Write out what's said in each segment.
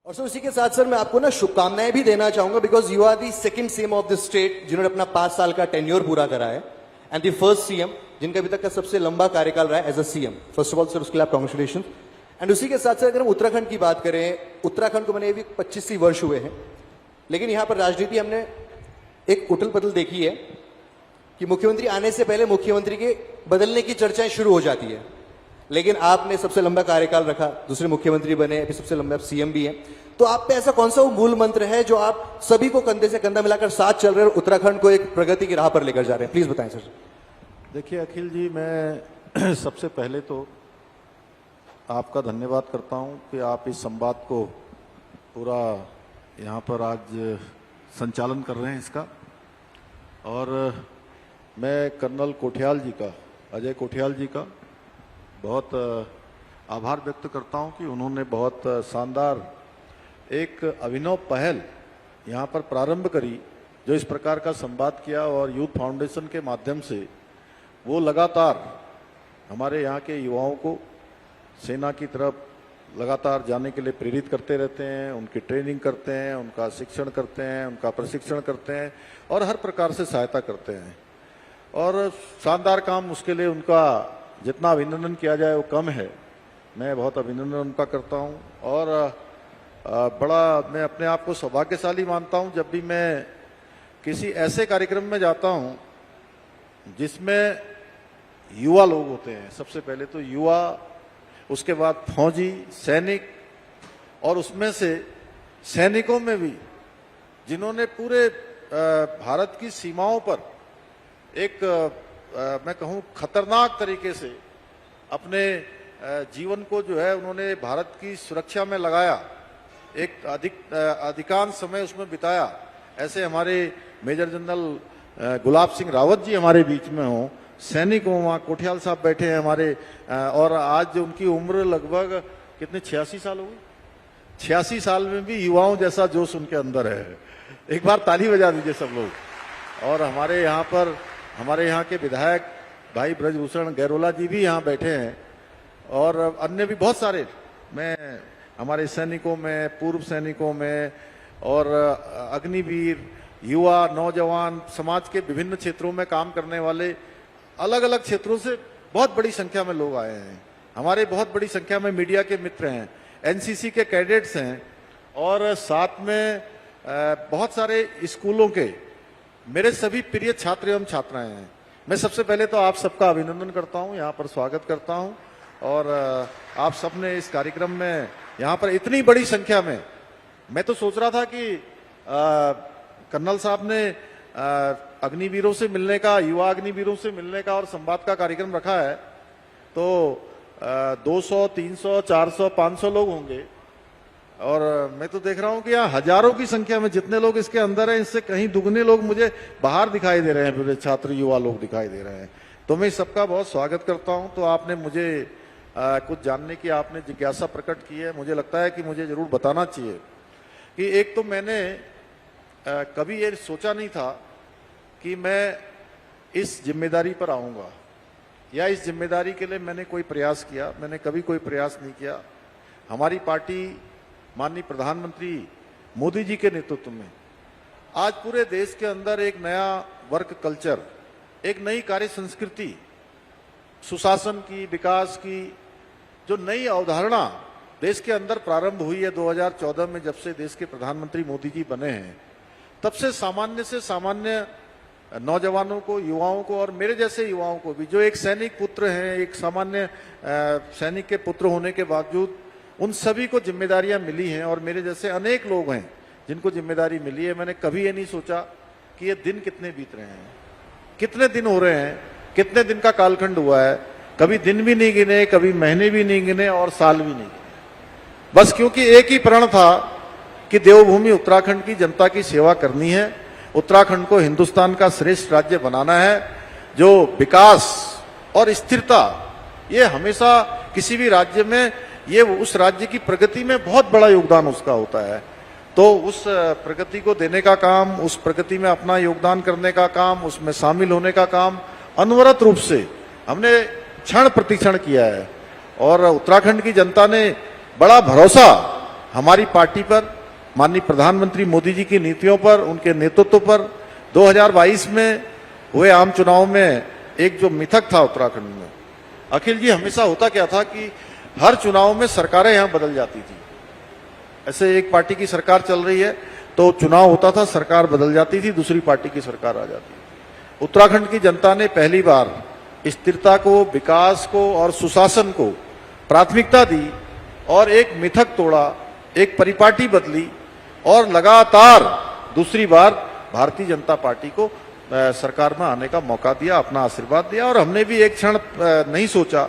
और सर उसी के साथ सर मैं आपको ना शुभकामनाएं भी देना चाहूंगा because you are the second CM of the state जिन्होंने अपना 5 साल का टेन्योर पूरा करा है एंड द फर्स्ट सीएम जिनका अभी तक का सबसे लंबा कार्यकाल रहा है as a CM. First of all sir उसके लिए आप कांग्रेचुलेशन। एंड उसी के साथ सर अगर हम उत्तराखंड की बात करें, उत्तराखंड को मैंने अभी 25 वर्ष हुए हैं, लेकिन यहां पर राजनीति हमने एक उथल पुथल देखी है कि मुख्यमंत्री आने से पहले मुख्यमंत्री के बदलने की चर्चाएं शुरू हो जाती है, लेकिन आपने सबसे लंबा कार्यकाल रखा, दूसरे मुख्यमंत्री बने, अभी सबसे लंबा सीएम भी है। तो आप पे ऐसा कौन सा वो मूल मंत्र है जो आप सभी को कंधे से कंधा मिलाकर साथ चल रहे हैं और उत्तराखंड को एक प्रगति की राह पर लेकर जा रहे हैं? प्लीज बताएं सर। देखिए अखिल जी, मैं सबसे पहले तो आपका धन्यवाद करता हूं कि आप इस संवाद को पूरा यहाँ पर आज संचालन कर रहे हैं इसका। और मैं कर्नल कोठियाल जी का, अजय कोठियाल जी का बहुत आभार व्यक्त करता हूं कि उन्होंने बहुत शानदार एक अभिनव पहल यहाँ पर प्रारंभ करी, जो इस प्रकार का संवाद किया और यूथ फाउंडेशन के माध्यम से वो लगातार हमारे यहाँ के युवाओं को सेना की तरफ लगातार जाने के लिए प्रेरित करते रहते हैं, उनकी ट्रेनिंग करते हैं, उनका शिक्षण करते हैं, उनका प्रशिक्षण करते हैं और हर प्रकार से सहायता करते हैं। और शानदार काम, उसके लिए उनका जितना अभिनंदन किया जाए वो कम है। मैं बहुत अभिनंदन उनका करता हूं और बड़ा मैं अपने आप को सौभाग्यशाली मानता हूं जब भी मैं किसी ऐसे कार्यक्रम में जाता हूं जिसमें युवा लोग होते हैं। सबसे पहले तो युवा, उसके बाद फौजी, सैनिक, और उसमें से सैनिकों में भी जिन्होंने पूरे भारत की सीमाओं पर एक मैं कहूं खतरनाक तरीके से अपने जीवन को जो है उन्होंने भारत की सुरक्षा में लगाया, एक अधिकांश समय उसमें बिताया। ऐसे हमारे मेजर जनरल गुलाब सिंह रावत जी हमारे बीच में हो, सैनिक हो, वहाँ कोठियाल साहब बैठे हैं हमारे, और आज उनकी उम्र लगभग कितने 86 साल हो गई। 86 साल में भी युवाओं जैसा जोश उनके अंदर है। एक बार ताली बजा दीजिए सब लोग। और हमारे यहाँ पर हमारे यहाँ के विधायक भाई ब्रजभूषण गैरोला जी भी यहाँ बैठे हैं और अन्य भी बहुत सारे, मैं हमारे सैनिकों में, पूर्व सैनिकों में और अग्निवीर, युवा, नौजवान, समाज के विभिन्न क्षेत्रों में काम करने वाले अलग अलग क्षेत्रों से बहुत बड़ी संख्या में लोग आए हैं। हमारे बहुत बड़ी संख्या में मीडिया के मित्र हैं, एनसीसी के कैडेट्स हैं और साथ में बहुत सारे स्कूलों के मेरे सभी प्रिय छात्र एवं छात्राएं हैं। मैं सबसे पहले तो आप सबका अभिनंदन करता हूं, यहाँ पर स्वागत करता हूं और आप सबने इस कार्यक्रम में यहाँ पर इतनी बड़ी संख्या में, मैं तो सोच रहा था कि कर्नल साहब ने अग्निवीरों से मिलने का, युवा अग्निवीरों से मिलने का और संवाद का कार्यक्रम रखा है तो 200, 300, 400, 500 लोग होंगे और मैं तो देख रहा हूं कि यहाँ हजारों की संख्या में जितने लोग इसके अंदर हैं, इससे कहीं दुगने लोग मुझे बाहर दिखाई दे रहे हैं, पूरे छात्र युवा लोग दिखाई दे रहे हैं। तो मैं सबका बहुत स्वागत करता हूं। तो आपने मुझे कुछ जानने की आपने जिज्ञासा प्रकट की है, मुझे लगता है कि मुझे जरूर बताना चाहिए कि एक तो मैंने कभी ये सोचा नहीं था कि मैं इस जिम्मेदारी पर आऊंगा या इस जिम्मेदारी के लिए मैंने कोई प्रयास किया। मैंने कभी कोई प्रयास नहीं किया। हमारी पार्टी माननीय प्रधानमंत्री मोदी जी के नेतृत्व में आज पूरे देश के अंदर एक नया वर्क कल्चर, एक नई कार्य संस्कृति, सुशासन की, विकास की जो नई अवधारणा देश के अंदर प्रारंभ हुई है 2014 में, जब से देश के प्रधानमंत्री मोदी जी बने हैं, तब से सामान्य नौजवानों को, युवाओं को और मेरे जैसे युवाओं को भी, जो एक सैनिक पुत्र हैं, एक सामान्य सैनिक के पुत्र होने के बावजूद उन सभी को जिम्मेदारियां मिली हैं और मेरे जैसे अनेक लोग हैं जिनको जिम्मेदारी मिली है। मैंने कभी ये नहीं सोचा कि ये दिन कितने बीत रहे हैं, कितने दिन हो रहे हैं, कितने दिन का कालखंड हुआ है। कभी दिन भी नहीं गिने, कभी महीने भी नहीं गिने और साल भी नहीं गिने, बस क्योंकि एक ही प्रण था कि देवभूमि उत्तराखंड की जनता की सेवा करनी है, उत्तराखंड को हिंदुस्तान का श्रेष्ठ राज्य बनाना है, जो विकास और स्थिरता, ये हमेशा किसी भी राज्य में, ये उस राज्य की प्रगति में बहुत बड़ा योगदान उसका होता है। तो उस प्रगति को देने का काम, उस प्रगति में अपना योगदान करने का काम, उसमें शामिल होने का काम अनवरत रूप से हमने क्षण प्रतिक्षण किया है और उत्तराखंड की जनता ने बड़ा भरोसा हमारी पार्टी पर, माननीय प्रधानमंत्री मोदी जी की नीतियों पर, उनके नेतृत्व पर 2022 में हुए आम चुनाव में एक जो मिथक था उत्तराखंड में, अखिल जी, हमेशा होता क्या था कि हर चुनाव में सरकारें यहां बदल जाती थी। ऐसे एक पार्टी की सरकार चल रही है तो चुनाव होता था, सरकार बदल जाती थी, दूसरी पार्टी की सरकार आ जाती थी। उत्तराखंड की जनता ने पहली बार स्थिरता को, विकास को और सुशासन को प्राथमिकता दी और एक मिथक तोड़ा, एक परिपाटी बदली और लगातार दूसरी बार भारतीय जनता पार्टी को सरकार में आने का मौका दिया, अपना आशीर्वाद दिया। और हमने भी एक क्षण नहीं सोचा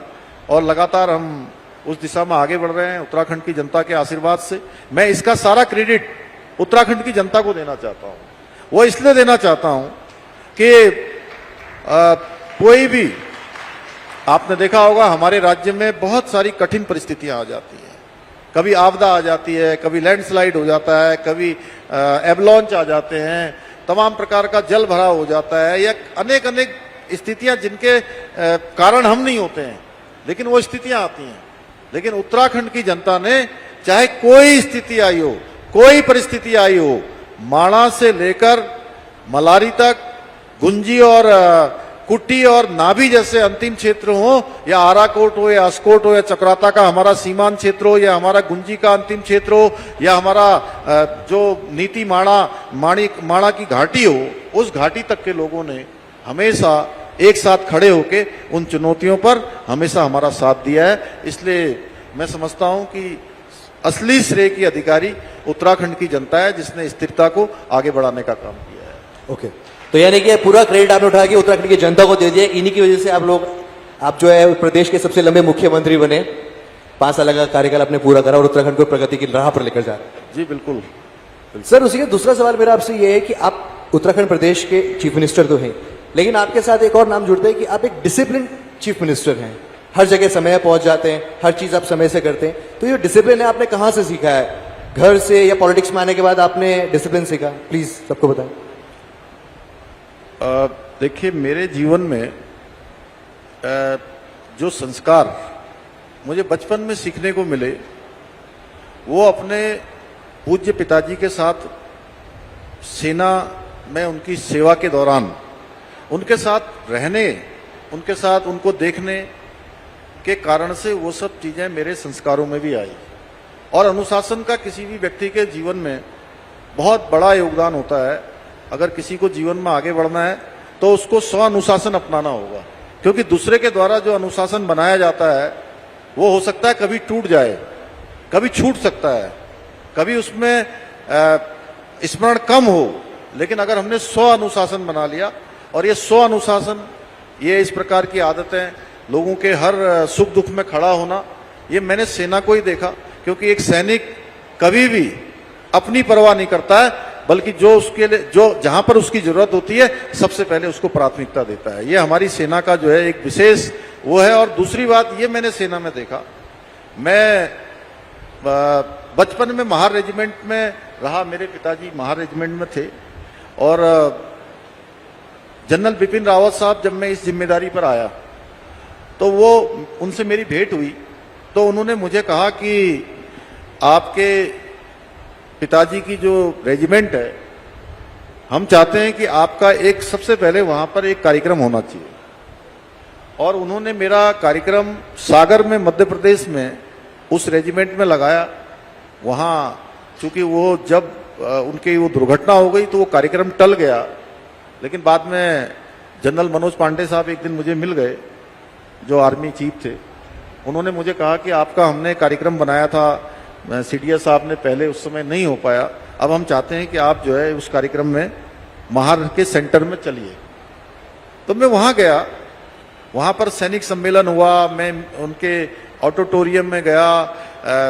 और लगातार हम उस दिशा में आगे बढ़ रहे हैं उत्तराखंड की जनता के आशीर्वाद से। मैं इसका सारा क्रेडिट उत्तराखंड की जनता को देना चाहता हूं। वो इसलिए देना चाहता हूं कि कोई भी, आपने देखा होगा हमारे राज्य में बहुत सारी कठिन परिस्थितियां आ जाती हैं, कभी आपदा आ जाती है, कभी लैंडस्लाइड हो जाता है, कभी एवलॉन्च आ जाते हैं, तमाम प्रकार का जल भराव हो जाता है, या अनेक अनेक स्थितियां जिनके कारण हम नहीं होते हैं, लेकिन वो स्थितियां आती हैं। लेकिन उत्तराखंड की जनता ने, चाहे कोई स्थिति आई हो, कोई परिस्थिति आई हो, माणा से लेकर मलारी तक, गुंजी और कुट्टी और नाभी जैसे अंतिम क्षेत्र हो, या आराकोट हो, या अस्कोट हो, या चक्राता का हमारा सीमांत क्षेत्र हो, या हमारा गुंजी का अंतिम क्षेत्र हो, या हमारा जो नीति माणा की घाटी हो, उस घाटी तक के लोगों ने हमेशा एक साथ खड़े होके उन चुनौतियों पर हमेशा हमारा साथ दिया है। इसलिए मैं समझता हूं कि असली श्रेय की अधिकारी उत्तराखंड की जनता है, जिसने स्थिरता को आगे बढ़ाने का काम किया है। ओके, तो यानी कि पूरा क्रेडिट आपने उठा के उत्तराखंड की जनता को दे दिया। इन्हीं की वजह से आप जो है प्रदेश के सबसे लंबे मुख्यमंत्री बने, 5 साल का कार्यकाल आपने पूरा करा और उत्तराखंड को प्रगति की राह पर लेकर जा रहे हैं। जी बिल्कुल। सर, उसी का दूसरा सवाल मेरा आपसे ये है कि आप उत्तराखंड प्रदेश के चीफ मिनिस्टर तो हैं, लेकिन आपके साथ एक और नाम जुड़ता है कि आप एक डिसिप्लिन चीफ मिनिस्टर हैं। हर जगह समय पहुंच जाते हैं, हर चीज आप समय से करते हैं। तो ये डिसिप्लिन है, आपने कहां से सीखा है? घर से या पॉलिटिक्स में आने के बाद आपने डिसिप्लिन सीखा? प्लीज सबको बताएं। देखिए, मेरे जीवन में जो संस्कार मुझे बचपन में सीखने को मिले, वो अपने पूज्य पिताजी के साथ सेना में उनकी सेवा के दौरान उनके साथ रहने, उनके साथ उनको देखने के कारण से वो सब चीजें मेरे संस्कारों में भी आई। और अनुशासन का किसी भी व्यक्ति के जीवन में बहुत बड़ा योगदान होता है। अगर किसी को जीवन में आगे बढ़ना है तो उसको स्व अनुशासन अपनाना होगा, क्योंकि दूसरे के द्वारा जो अनुशासन बनाया जाता है वो हो सकता है कभी टूट जाए, कभी छूट सकता है, कभी उसमें स्मरण कम हो। लेकिन अगर हमने स्व अनुशासन बना लिया, और ये स्व अनुशासन, ये इस प्रकार की आदतें, लोगों के हर सुख दुख में खड़ा होना, ये मैंने सेना को ही देखा। क्योंकि एक सैनिक कभी भी अपनी परवाह नहीं करता है, बल्कि जो उसके लिए, जो जहां पर उसकी जरूरत होती है, सबसे पहले उसको प्राथमिकता देता है। ये हमारी सेना का जो है एक विशेष वो है। और दूसरी बात, ये मैंने सेना में देखा, मैं बचपन में महार रेजिमेंट में रहा, मेरे पिताजी महार रेजिमेंट में थे। और जनरल बिपिन रावत साहब, जब मैं इस जिम्मेदारी पर आया तो वो, उनसे मेरी भेंट हुई तो उन्होंने मुझे कहा कि आपके पिताजी की जो रेजिमेंट है, हम चाहते हैं कि आपका एक, सबसे पहले वहां पर एक कार्यक्रम होना चाहिए। और उन्होंने मेरा कार्यक्रम सागर में, मध्य प्रदेश में, उस रेजिमेंट में लगाया। वहां चूंकि वो जब उनकी वो दुर्घटना हो गई तो वो कार्यक्रम टल गया। लेकिन बाद में जनरल मनोज पांडे साहब एक दिन मुझे मिल गए, जो आर्मी चीफ थे। उन्होंने मुझे कहा कि आपका हमने कार्यक्रम बनाया था, सीडीएस साहब ने पहले उस समय नहीं हो पाया, अब हम चाहते हैं कि आप जो है उस कार्यक्रम में महार के सेंटर में चलिए। तो मैं वहां गया, वहां पर सैनिक सम्मेलन हुआ, मैं उनके ऑडिटोरियम में गया,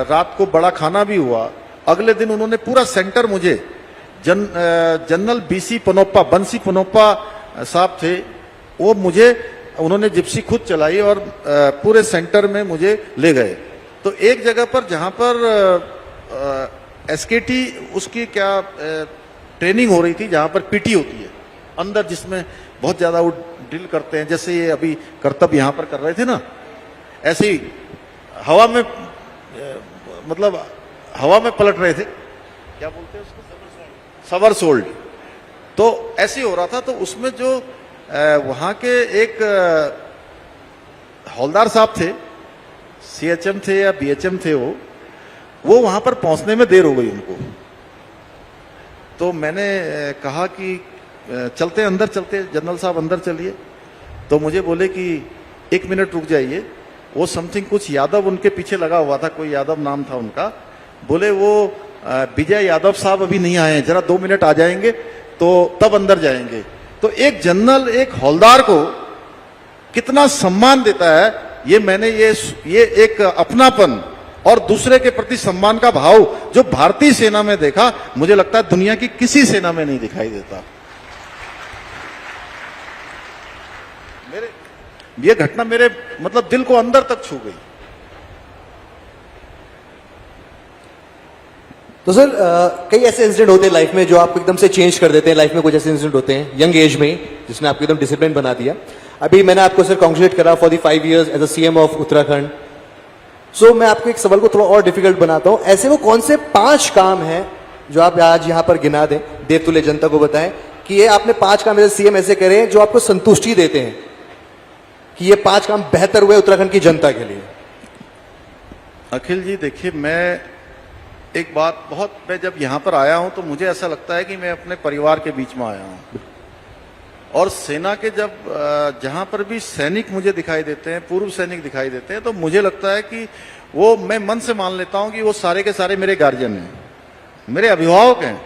रात को बड़ा खाना भी हुआ। अगले दिन उन्होंने पूरा सेंटर मुझे, जनरल बीसी पनोप्पा, बंसी पनोप्पा साहब थे, वो मुझे, उन्होंने जिप्सी खुद चलाई और पूरे सेंटर में मुझे ले गए। तो एक जगह पर जहां पर एसकेटी, उसकी क्या ट्रेनिंग हो रही थी, जहां पर पीटी होती है अंदर, जिसमें बहुत ज्यादा वो ड्रिल करते हैं, जैसे ये अभी कर्तव्य यहां पर कर रहे थे ना, ऐसे ही हवा में, मतलब हवा में पलट रहे थे, क्या बोलते हैं उसको, समरसोल्ड। तो ऐसे ही हो रहा था। तो उसमें जो वहां के एक हौलदार साहब थे, सीएचएम थे या बीएचएम थे, वो वहां पर पहुंचने में देर हो गई उनको। तो मैंने कहा कि चलते अंदर चलते, जनरल साहब अंदर चलिए। तो मुझे बोले कि 1 मिनट रुक जाइए। वो समथिंग कुछ यादव उनके पीछे लगा हुआ था, कोई यादव नाम था उनका। बोले वो विजय यादव साहब अभी नहीं आए हैं, जरा 2 मिनट आ जाएंगे तो तब अंदर जाएंगे। तो एक जनरल एक हौलदार को कितना सम्मान देता है, ये मैंने ये एक अपनापन और दूसरे के प्रति सम्मान का भाव जो भारतीय सेना में देखा, मुझे लगता है दुनिया की किसी सेना में नहीं दिखाई देता। ये घटना मेरे मतलब दिल को अंदर तक छू गई। तो सर कई ऐसे इंसिडेंट होते हैं लाइफ में जो आपको एकदम से चेंज कर देते हैं। लाइफ में कुछ ऐसे इंसिडेंट होते हैं यंग एज में जिसने आपको एकदम डिसिप्लिन बना दिया। अभी मैंने आपको सर कांग्रेचुलेट करा for the 5 years as a CM of Uttarakhand. So मैं आपको एक सवाल को थोड़ा और डिफिकल्ट बनाता हूं। ऐसे वो कौन से 5 काम हैं जो आप आज यहां पर गिना दें, देवतुल्य जनता को बताएं कि ये आपने 5 काम एज सीएम ऐसे करे जो आपको संतुष्टि देते हैं कि ये 5 काम बेहतर हुए उत्तराखंड की जनता के लिए। अखिल जी देखिए, मैं एक बात मैं जब यहां पर आया हूं तो मुझे ऐसा लगता है कि मैं अपने परिवार के बीच में आया हूं। और सेना के जब जहां पर भी सैनिक मुझे दिखाई देते हैं, पूर्व सैनिक दिखाई देते हैं, तो मुझे लगता है कि वो मैं मन से मान लेता हूं कि वो सारे के सारे मेरे गार्जियन हैं, मेरे अभिभावक हैं।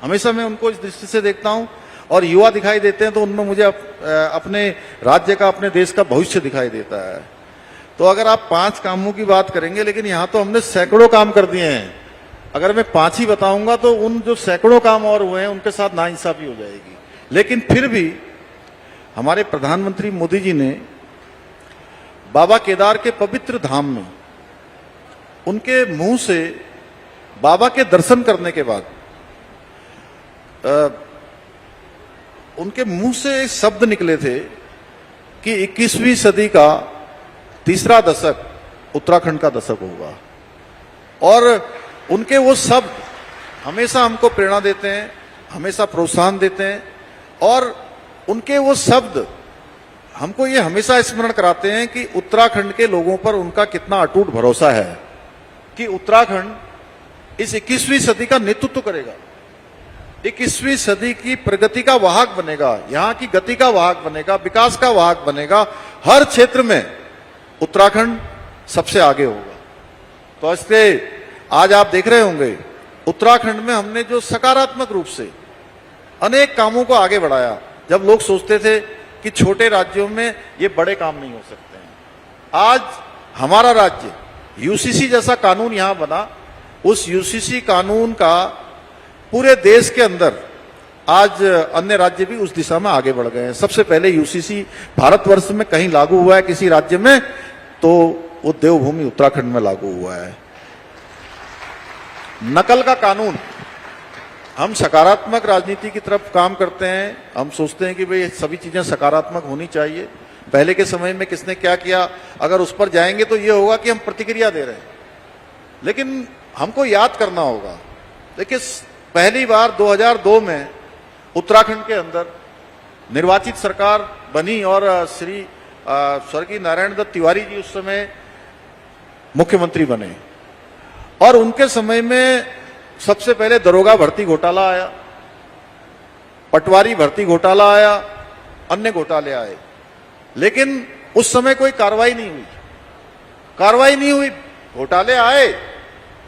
हमेशा मैं उनको इस दृष्टि से देखता हूं। और युवा दिखाई देते हैं तो उनमें मुझे अपने राज्य का, अपने देश का भविष्य दिखाई देता है। तो अगर आप 5 कामों की बात करेंगे, लेकिन यहां तो हमने सैकड़ों काम कर दिए हैं। अगर मैं 5 ही बताऊंगा तो उन जो सैकड़ों काम और हुए हैं उनके साथ नाइंसाफी हो जाएगी। लेकिन फिर भी हमारे प्रधानमंत्री मोदी जी ने बाबा केदार के पवित्र धाम में उनके मुंह से बाबा के दर्शन करने के बाद उनके मुंह से एक शब्द निकले थे कि 21वीं सदी का तीसरा दशक उत्तराखंड का दशक होगा। और उनके वो शब्द हमेशा हमको प्रेरणा देते हैं, हमेशा प्रोत्साहन देते हैं। और उनके वो शब्द हमको ये हमेशा स्मरण कराते हैं कि उत्तराखंड के लोगों पर उनका कितना अटूट भरोसा है कि उत्तराखंड इस 21वीं सदी का नेतृत्व करेगा, 21वीं सदी की प्रगति का वाहक बनेगा, यहाँ की गति का वाहक बनेगा, विकास का वाहक बनेगा। हर क्षेत्र में उत्तराखंड सबसे आगे होगा। तो इसलिए आज आप देख रहे होंगे उत्तराखंड में हमने जो सकारात्मक रूप से अनेक कामों को आगे बढ़ाया। जब लोग सोचते थे कि छोटे राज्यों में ये बड़े काम नहीं हो सकते हैं, आज हमारा राज्य यूसीसी जैसा कानून यहां बना। उस यूसीसी कानून का पूरे देश के अंदर आज अन्य राज्य भी उस दिशा में आगे बढ़ गए हैं। सबसे पहले यूसीसी भारतवर्ष में कहीं लागू हुआ है किसी राज्य में, तो वो देवभूमि उत्तराखंड में लागू हुआ है। नकल का कानून, हम सकारात्मक राजनीति की तरफ काम करते हैं। हम सोचते हैं कि भाई सभी चीजें सकारात्मक होनी चाहिए। पहले के समय में किसने क्या किया, अगर उस पर जाएंगे तो ये होगा कि हम प्रतिक्रिया दे रहे हैं। लेकिन हमको याद करना होगा, देखिए पहली बार 2002 में उत्तराखंड के अंदर निर्वाचित सरकार बनी और श्री स्वर्गीय नारायण दत्त तिवारी जी उस समय मुख्यमंत्री बने। और उनके समय में सबसे पहले दरोगा भर्ती घोटाला आया, पटवारी भर्ती घोटाला आया, अन्य घोटाले आए। लेकिन उस समय कोई कार्रवाई नहीं हुई। घोटाले आए,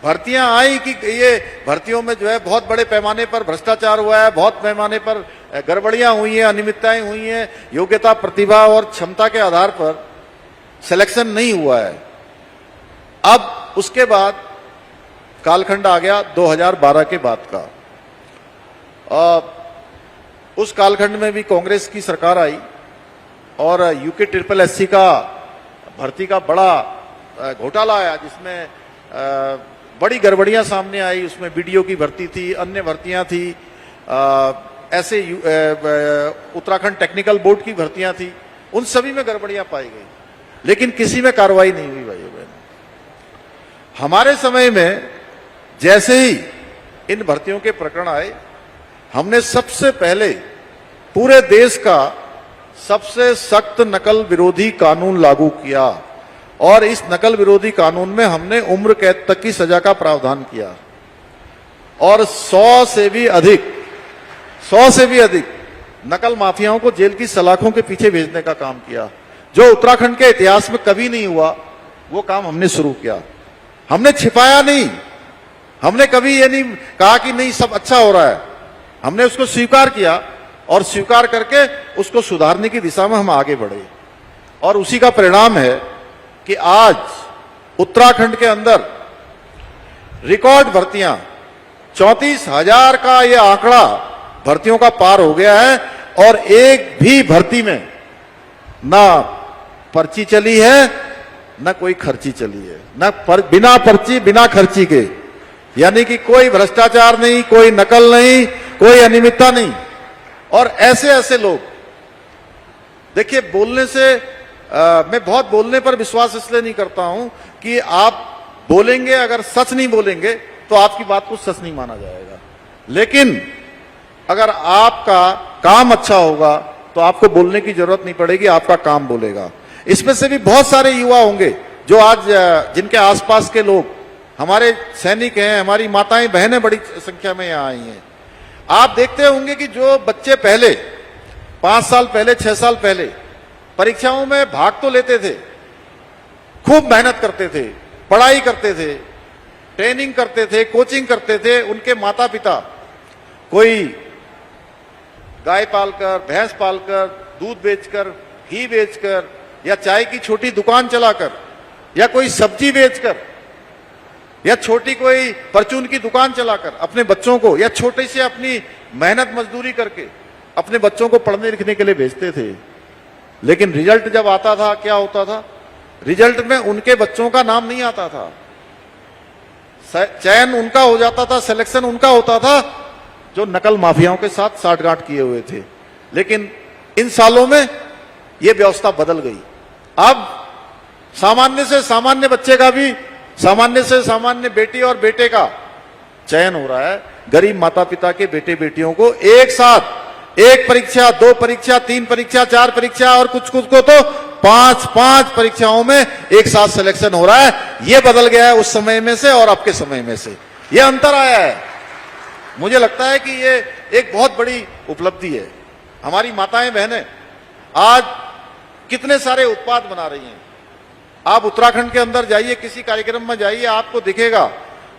भर्तियां आई कि ये भर्तियों में जो है बहुत बड़े पैमाने पर भ्रष्टाचार हुआ है, बहुत पैमाने पर गड़बड़ियां हुई हैं, अनियमितताएं हुई हैं, योग्यता, प्रतिभा और क्षमता के आधार पर सिलेक्शन नहीं हुआ है। अब उसके बाद कालखंड आ गया 2012 के बाद का। उस कालखंड में भी कांग्रेस की सरकार आई और यूके SSS का भर्ती का बड़ा घोटाला आया, जिसमें बड़ी गड़बड़ियां सामने आई। उसमें बीडीओ की भर्ती थी, अन्य भर्तियां थी, ऐसे उत्तराखंड टेक्निकल बोर्ड की भर्तियां थी। उन सभी में गड़बड़ियां पाई गई, लेकिन किसी में कार्रवाई नहीं हुई। भाइयों बहनों, हमारे समय में जैसे ही इन भर्तियों के प्रकरण आए, हमने सबसे पहले पूरे देश का सबसे सख्त नकल विरोधी कानून लागू किया और इस नकल विरोधी कानून में हमने उम्र कैद तक की सजा का प्रावधान किया और 100 से भी अधिक नकल माफियाओं को जेल की सलाखों के पीछे भेजने का काम किया। जो उत्तराखंड के इतिहास में कभी नहीं हुआ, वो काम हमने शुरू किया। हमने छिपाया नहीं, हमने कभी ये नहीं कहा कि नहीं सब अच्छा हो रहा है। हमने उसको स्वीकार किया और स्वीकार करके उसको सुधारने की दिशा में हम आगे बढ़े और उसी का परिणाम है कि आज उत्तराखंड के अंदर रिकॉर्ड भर्तियां 34,000 का ये आंकड़ा भर्तियों का पार हो गया है और एक भी भर्ती में ना पर्ची चली है, ना कोई खर्ची चली है, बिना पर्ची बिना खर्ची के, यानी कि कोई भ्रष्टाचार नहीं, कोई नकल नहीं, कोई अनियमितता नहीं। और ऐसे ऐसे लोग, देखिए बोलने से मैं बहुत बोलने पर विश्वास इसलिए नहीं करता हूं कि आप बोलेंगे, अगर सच नहीं बोलेंगे तो आपकी बात को सच नहीं माना जाएगा, लेकिन अगर आपका काम अच्छा होगा तो आपको बोलने की जरूरत नहीं पड़ेगी, आपका काम बोलेगा। इसमें से भी बहुत सारे युवा होंगे जो आज जिनके आसपास के लोग हमारे सैनिक हैं, हमारी माताएं बहनें बड़ी संख्या में यहां आई हैं। आप देखते होंगे कि जो बच्चे पहले 5 साल पहले 6 साल पहले परीक्षाओं में भाग तो लेते थे, खूब मेहनत करते थे, पढ़ाई करते थे, ट्रेनिंग करते थे, कोचिंग करते थे, उनके माता पिता कोई गाय पालकर, भैंस पालकर, दूध बेचकर, घी बेचकर या चाय की छोटी दुकान चलाकर या कोई सब्जी बेचकर या छोटी कोई परचून की दुकान चलाकर अपने बच्चों को या छोटे से अपनी मेहनत मजदूरी करके अपने बच्चों को पढ़ने लिखने के लिए भेजते थे। लेकिन रिजल्ट जब आता था, क्या होता था? रिजल्ट में उनके बच्चों का नाम नहीं आता था, चयन उनका हो जाता था, सिलेक्शन उनका होता था जो नकल माफियाओं के साथ साठगांठ किए हुए थे। लेकिन इन सालों में यह व्यवस्था बदल गई। अब सामान्य से सामान्य बच्चे का भी, सामान्य से सामान्य बेटी और बेटे का चयन हो रहा है। गरीब माता पिता के बेटे बेटियों को एक साथ 1 परीक्षा, 2 परीक्षा, 3 परीक्षा, 4 परीक्षा और कुछ कुछ को तो 5 परीक्षाओं में एक साथ सिलेक्शन हो रहा है। यह बदल गया है उस समय में से और अब के समय में से, यह अंतर आया है। मुझे लगता है कि ये एक बहुत बड़ी उपलब्धि है। हमारी माताएं बहनें आज कितने सारे उत्पाद बना रही हैं। आप उत्तराखंड के अंदर जाइए, किसी कार्यक्रम में जाइए, आपको दिखेगा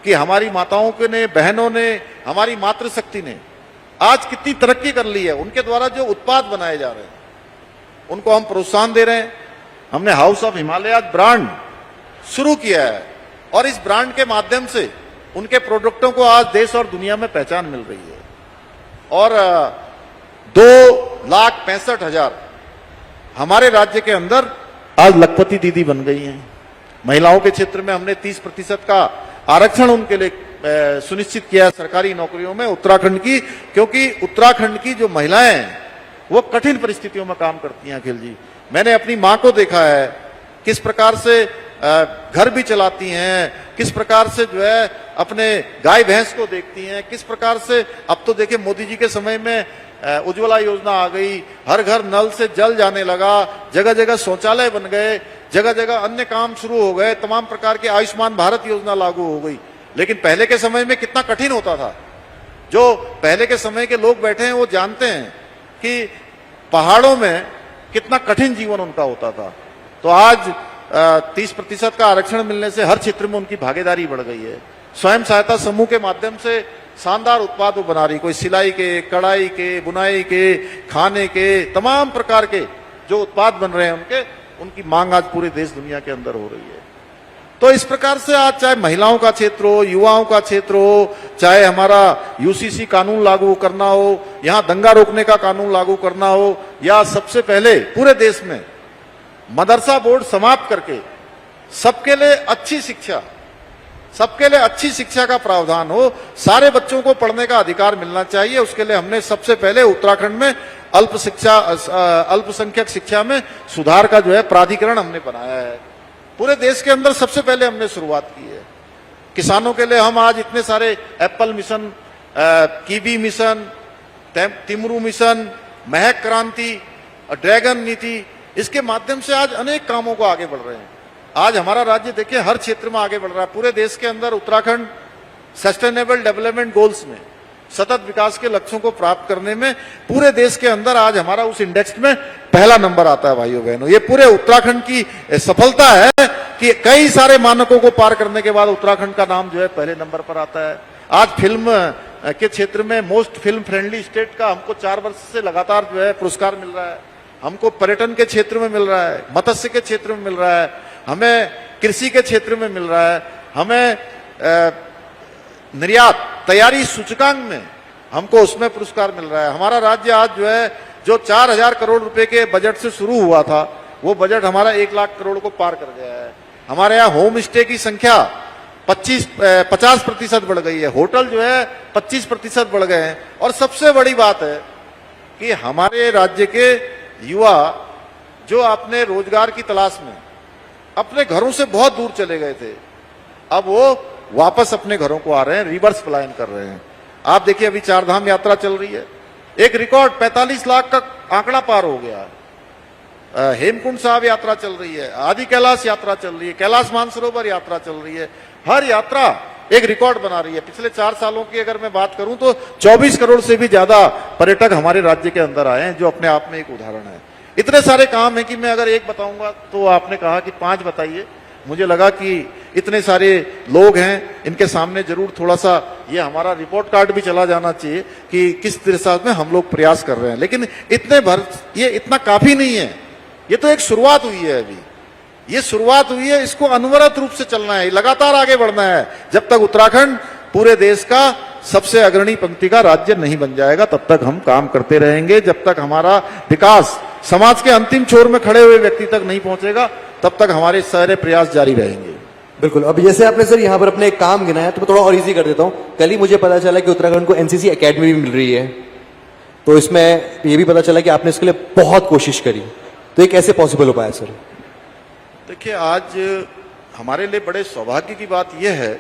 कि हमारी माताओं के ने, बहनों ने, हमारी मातृशक्ति ने आज कितनी तरक्की कर ली है। उनके द्वारा जो उत्पाद बनाए जा रहे हैं उनको हम प्रोत्साहन दे रहे हैं। हमने हाउस ऑफ हिमालय ब्रांड शुरू किया है और इस ब्रांड के माध्यम से उनके प्रोडक्टों को आज देश और दुनिया में पहचान मिल रही है। और 2,65,000 हमारे राज्य के अंदर आज लखपति दीदी बन गई हैं। महिलाओं के क्षेत्र में हमने 30% का आरक्षण उनके लिए सुनिश्चित किया है सरकारी नौकरियों में उत्तराखंड की, क्योंकि उत्तराखंड की जो महिलाएं हैं वो कठिन परिस्थितियों में काम करती हैं। अखिल जी, मैंने अपनी मां को देखा है किस प्रकार से घर भी चलाती हैं, किस प्रकार से जो है अपने गाय भैंस को देखती हैं, किस प्रकार से अब तो देखिए मोदी जी के समय में उज्ज्वला योजना आ गई, हर घर नल से जल जाने लगा, जगह जगह शौचालय बन गए, जगह जगह अन्य काम शुरू हो गए, तमाम प्रकार के आयुष्मान भारत योजना लागू हो गई। लेकिन पहले के समय में कितना कठिन होता था। जो पहले के समय के लोग बैठे हैं वो जानते हैं कि पहाड़ों में कितना कठिन जीवन उनका होता था। तो आज 30% का आरक्षण मिलने से हर क्षेत्र में उनकी भागीदारी बढ़ गई है। स्वयं सहायता समूह के माध्यम से शानदार उत्पाद वो बना रही, कोई सिलाई के, कढ़ाई के, बुनाई के, खाने के, तमाम प्रकार के जो उत्पाद बन रहे हैं उनकी मांग आज पूरे देश दुनिया के अंदर हो रही है। तो इस प्रकार से आज चाहे महिलाओं का क्षेत्र हो, युवाओं का क्षेत्र हो, चाहे हमारा यूसीसी कानून लागू करना हो, यहां दंगा रोकने का कानून लागू करना हो, या सबसे पहले पूरे देश में मदरसा बोर्ड समाप्त करके सबके लिए अच्छी शिक्षा का प्रावधान हो, सारे बच्चों को पढ़ने का अधिकार मिलना चाहिए। उसके लिए हमने सबसे पहले उत्तराखंड में अल्पसंख्यक शिक्षा में सुधार का जो है प्राधिकरण हमने बनाया है। पूरे देश के अंदर सबसे पहले हमने शुरुआत की है किसानों के लिए हम आज इतने सारे एप्पल मिशन, कीवी मिशन, तिमरू मिशन, महक क्रांति, ड्रैगन नीति, इसके माध्यम से आज अनेक कामों को आगे बढ़ रहे हैं। आज हमारा राज्य देखिए हर क्षेत्र में आगे बढ़ रहा है। पूरे देश के अंदर उत्तराखंड सस्टेनेबल डेवलपमेंट गोल्स में, सतत विकास के लक्ष्यों को प्राप्त करने में पूरे देश के अंदर आज हमारा उस इंडेक्स में पहला नंबर आता है। भाइयों बहनों, ये पूरे उत्तराखंड की सफलता है कि कई सारे मानकों को पार करने के बाद उत्तराखंड का नाम जो है पहले नंबर पर आता है। आज फिल्म के क्षेत्र में मोस्ट फिल्म फ्रेंडली स्टेट का हमको 4 वर्ष से लगातार जो है पुरस्कार मिल रहा है। हमको पर्यटन के क्षेत्र में मिल रहा है, मत्स्य के क्षेत्र में मिल रहा है, हमें कृषि के क्षेत्र में मिल रहा है, हमें निर्यात तैयारी सूचकांक में हमको उसमें पुरस्कार मिल रहा है। हमारा राज्य आज जो है जो 4000 करोड़ रुपए के बजट से शुरू हुआ था, वो बजट हमारा 1 लाख करोड़ को पार कर गया है। हमारे यहाँ होम स्टे की संख्या 50% बढ़ गई है, होटल जो है 25% बढ़ गए हैं। और सबसे बड़ी बात है कि हमारे राज्य के युवा जो अपने रोजगार की तलाश में अपने घरों से बहुत दूर चले गए थे, अब वो वापस अपने घरों को आ रहे हैं, रिवर्स पलायन कर रहे हैं। आप देखिए अभी 4 धाम यात्रा चल रही है, एक रिकॉर्ड 45 लाख का आंकड़ा पार हो गया। हेमकुंड साहब यात्रा चल रही है, आदि कैलाश यात्रा चल रही है, कैलाश मानसरोवर यात्रा चल रही है। हर यात्रा एक रिकॉर्ड बना रही है। पिछले 4 सालों की अगर मैं बात करूं तो 24 करोड़ से भी ज्यादा पर्यटक हमारे राज्य के अंदर आए हैं, जो अपने आप में एक उदाहरण है। इतने सारे काम है कि मैं अगर एक बताऊंगा तो आपने कहा कि 5 बताइए। मुझे लगा कि इतने सारे लोग हैं, इनके सामने जरूर थोड़ा सा ये हमारा रिपोर्ट कार्ड भी चला जाना चाहिए कि किस दिशा में हम लोग प्रयास कर रहे हैं। लेकिन ये इतना काफी नहीं है, ये तो एक शुरुआत हुई है। अभी ये शुरुआत हुई है, इसको अनवरत रूप से चलना है, लगातार आगे बढ़ना है। जब तक उत्तराखंड पूरे देश का सबसे अग्रणी पंक्ति का राज्य नहीं बन जाएगा, तब तक हम काम करते रहेंगे। जब तक हमारा विकास समाज के अंतिम छोर में खड़े हुए व्यक्ति तक नहीं पहुंचेगा, तब तक हमारे सारे प्रयास जारी रहेंगे। बिल्कुल। अब जैसे आपने सर यहाँ पर अपने एक काम गिनाया, तो मैं थोड़ा और इजी कर देता हूँ। कल ही मुझे पता चला कि उत्तराखंड को एनसीसी एकेडमी भी मिल रही है, तो इसमें ये भी पता चला कि आपने इसके लिए बहुत कोशिश करी, तो ये कैसे पॉसिबल हो पाया सर? देखिए, आज हमारे लिए बड़े सौभाग्य की बात यह है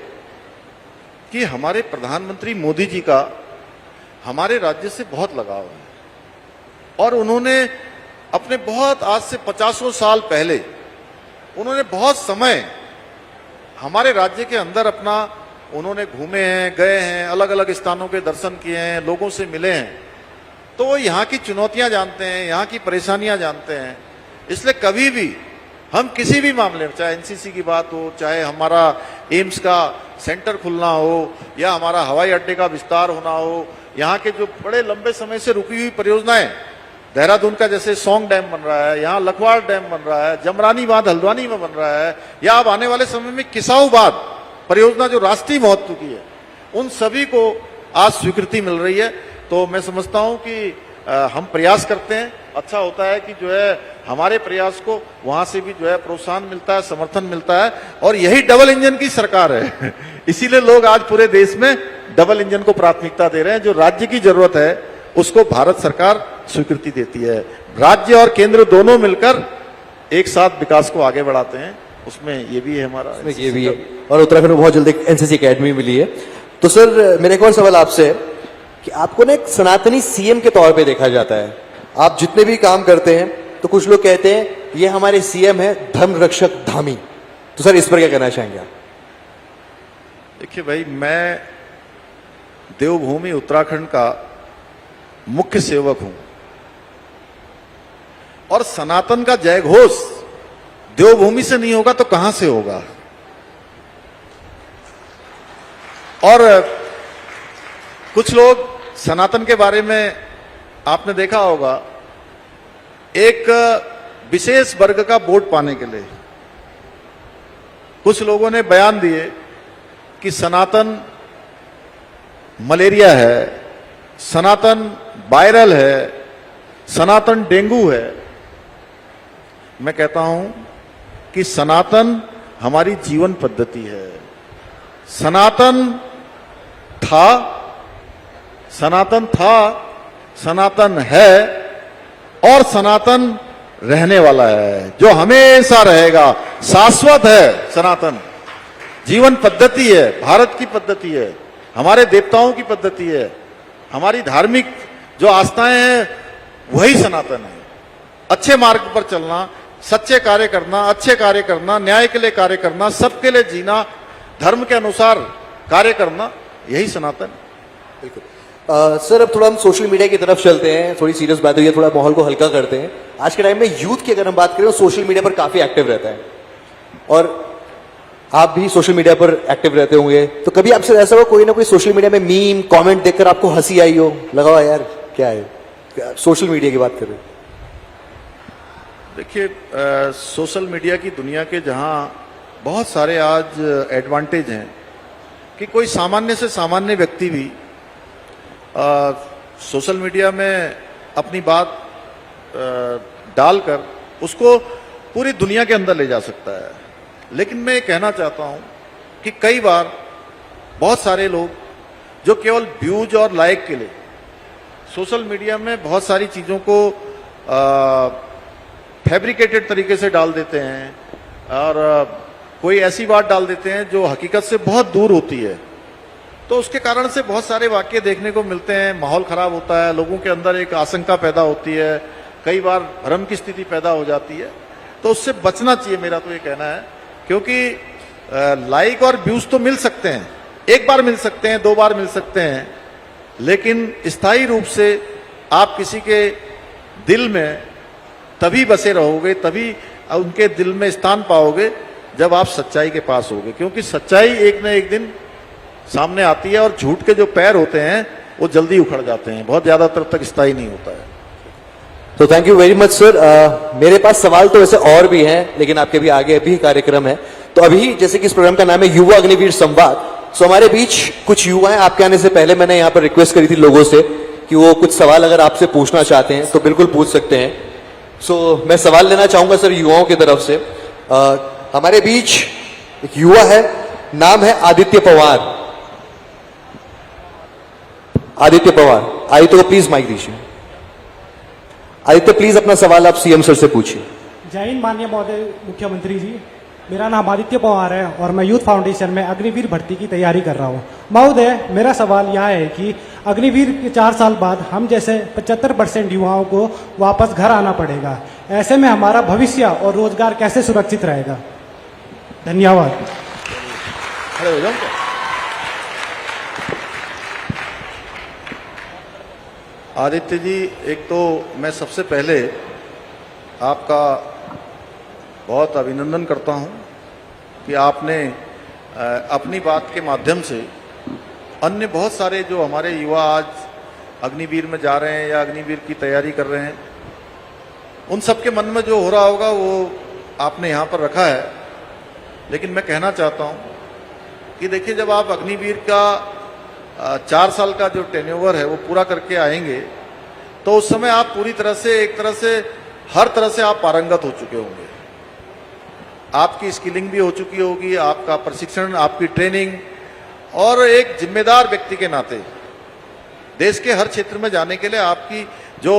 कि हमारे प्रधानमंत्री मोदी जी का हमारे राज्य से बहुत लगाव है। और उन्होंने अपने बहुत आज से 50 साल पहले उन्होंने बहुत समय हमारे राज्य के अंदर अपना उन्होंने घूमे हैं, गए हैं, अलग अलग स्थानों के दर्शन किए हैं, लोगों से मिले हैं, तो वो यहाँ की चुनौतियां जानते हैं, यहाँ की परेशानियां जानते हैं। इसलिए कभी भी हम किसी भी मामले में, चाहे एनसीसी की बात हो, चाहे हमारा एम्स का सेंटर खुलना हो, या हमारा हवाई अड्डे का विस्तार होना हो, यहाँ के जो बड़े लंबे समय से रुकी हुई परियोजनाएं, देहरादून का जैसे सौंग डैम बन रहा है, यहाँ लखवाड़ डैम बन रहा है, जमरानी बांध हल्द्वानी में बन रहा है, या अब आने वाले समय में किसाऊ बांध परियोजना जो राष्ट्रीय महत्व की है, उन सभी को आज स्वीकृति मिल रही है। तो मैं समझता हूं कि हम प्रयास करते हैं, अच्छा होता है कि जो है हमारे प्रयास को वहां से भी जो है प्रोत्साहन मिलता है, समर्थन मिलता है। और यही डबल इंजन की सरकार है इसीलिए लोग आज पूरे देश में डबल इंजन को प्राथमिकता दे रहे हैं। जो राज्य की जरूरत है उसको भारत सरकार स्वीकृति देती है। राज्य और केंद्र दोनों मिलकर एक साथ विकास को आगे बढ़ाते हैं, उसमें ये भी है हमारा, ये भी है। और उत्तराखंड में बहुत जल्दी एनसीसी एकेडमी मिली है। तो सर मेरा एक और सवाल आपसे है कि आपको ना एक सनातनी सीएम के तौर पे देखा जाता है। आप जितने भी काम करते हैं तो कुछ लोग कहते हैं ये हमारे सीएम है धर्म रक्षक धामी, तो सर इस पर क्या कहना चाहेंगे आप? देखिए भाई, मैं देवभूमि उत्तराखंड का मुख्य सेवक हूं और सनातन का जयघोष देवभूमि से नहीं होगा तो कहां से होगा। और कुछ लोग सनातन के बारे में आपने देखा होगा, एक विशेष वर्ग का वोट पाने के लिए कुछ लोगों ने बयान दिए कि सनातन मलेरिया है, सनातन वायरल है, सनातन डेंगू है। मैं कहता हूं कि सनातन हमारी जीवन पद्धति है। सनातन था, सनातन है और सनातन रहने वाला है, जो हमेशा रहेगा, शाश्वत है सनातन। जीवन पद्धति है, भारत की पद्धति है, हमारे देवताओं की पद्धति है, हमारी धार्मिक जो आस्थाएं हैं वही सनातन है। अच्छे मार्ग पर चलना, सच्चे कार्य करना, अच्छे कार्य करना, न्याय के लिए कार्य करना, सबके लिए जीना, धर्म के अनुसार कार्य करना, यही सनातन है। बिल्कुल। सर अब थोड़ा हम सोशल मीडिया की तरफ चलते हैं, थोड़ी सीरियस बात हुई है, थोड़ा माहौल को हल्का करते हैं। आज के टाइम में यूथ की अगर हम बात करें तो सोशल मीडिया पर काफी एक्टिव रहता है, और आप भी सोशल मीडिया पर एक्टिव रहते होंगे, तो कभी आपसे ऐसा हुआ कोई ना कोई सोशल मीडिया में मीम कमेंट देखकर आपको हंसी आई हो, लगा हो यार क्या है, सोशल मीडिया की बात कर रहे हैं? देखिए, सोशल मीडिया की दुनिया के जहां बहुत सारे आज एडवांटेज हैं कि कोई सामान्य से सामान्य व्यक्ति भी सोशल मीडिया में अपनी बात डालकर उसको पूरी दुनिया के अंदर ले जा सकता है। लेकिन मैं ये कहना चाहता हूं कि कई बार बहुत सारे लोग जो केवल व्यूज और लाइक के लिए सोशल मीडिया में बहुत सारी चीजों को फैब्रिकेटेड तरीके से डाल देते हैं, और कोई ऐसी बात डाल देते हैं जो हकीकत से बहुत दूर होती है, तो उसके कारण से बहुत सारे वाक्य देखने को मिलते हैं, माहौल खराब होता है, लोगों के अंदर एक आशंका पैदा होती है, कई बार भ्रम की स्थिति पैदा हो जाती है। तो उससे बचना चाहिए, मेरा तो ये कहना है, क्योंकि लाइक और व्यूज तो मिल सकते हैं, एक बार मिल सकते हैं, 2 बार मिल सकते हैं, लेकिन स्थायी रूप से आप किसी के दिल में तभी बसे रहोगे, तभी उनके दिल में स्थान पाओगे जब आप सच्चाई के पास होगे, क्योंकि सच्चाई एक न एक दिन सामने आती है, और झूठ के जो पैर होते हैं वो जल्दी उखड़ जाते हैं, बहुत ज्यादातर तक स्थायी नहीं होता है। तो thank you very much sir. मेरे पास सवाल तो वैसे और भी हैं, लेकिन आपके भी आगे अभी कार्यक्रम है, तो अभी जैसे कि इस प्रोग्राम का नाम है युवा अग्निवीर संवाद, सो हमारे बीच कुछ युवा हैं। आपके आने से पहले मैंने यहाँ पर रिक्वेस्ट करी थी लोगों से कि वो कुछ सवाल अगर आपसे पूछना चाहते हैं तो बिल्कुल पूछ सकते हैं। सो मैं सवाल लेना चाहूंगा सर युवाओं की तरफ से। हमारे बीच एक युवा है, नाम है आदित्य पवार। आदित्य पवार, आदित्य को प्लीज माइक दीजिए। आदित्य प्लीज अपना सवाल आप सीएम सर से पूछिए। जय हिंद माननीय महोदय मुख्यमंत्री जी, मेरा नाम आदित्य पवार है और मैं यूथ फाउंडेशन में अग्निवीर भर्ती की तैयारी कर रहा हूँ। महोदय, मेरा सवाल यह है कि अग्निवीर के 4 साल बाद हम जैसे 75% युवाओं को वापस घर आना पड़ेगा, ऐसे में हमारा भविष्य और रोजगार कैसे सुरक्षित रहेगा? धन्यवाद। खड़े हो जाओ। आदित्य जी, एक तो मैं सबसे पहले आपका बहुत अभिनंदन करता हूं कि आपने अपनी बात के माध्यम से अन्य बहुत सारे जो हमारे युवा आज अग्निवीर में जा रहे हैं या अग्निवीर की तैयारी कर रहे हैं, उन सबके मन में जो हो रहा होगा वो आपने यहाँ पर रखा है। लेकिन मैं कहना चाहता हूँ कि देखिए, जब आप अग्निवीर का 4 साल का जो टेन्योवर है वो पूरा करके आएंगे, तो उस समय आप पूरी तरह से, एक तरह से, हर तरह से आप पारंगत हो चुके होंगे। आपकी स्किलिंग भी हो चुकी होगी, आपका प्रशिक्षण, आपकी ट्रेनिंग, और एक जिम्मेदार व्यक्ति के नाते देश के हर क्षेत्र में जाने के लिए आपकी जो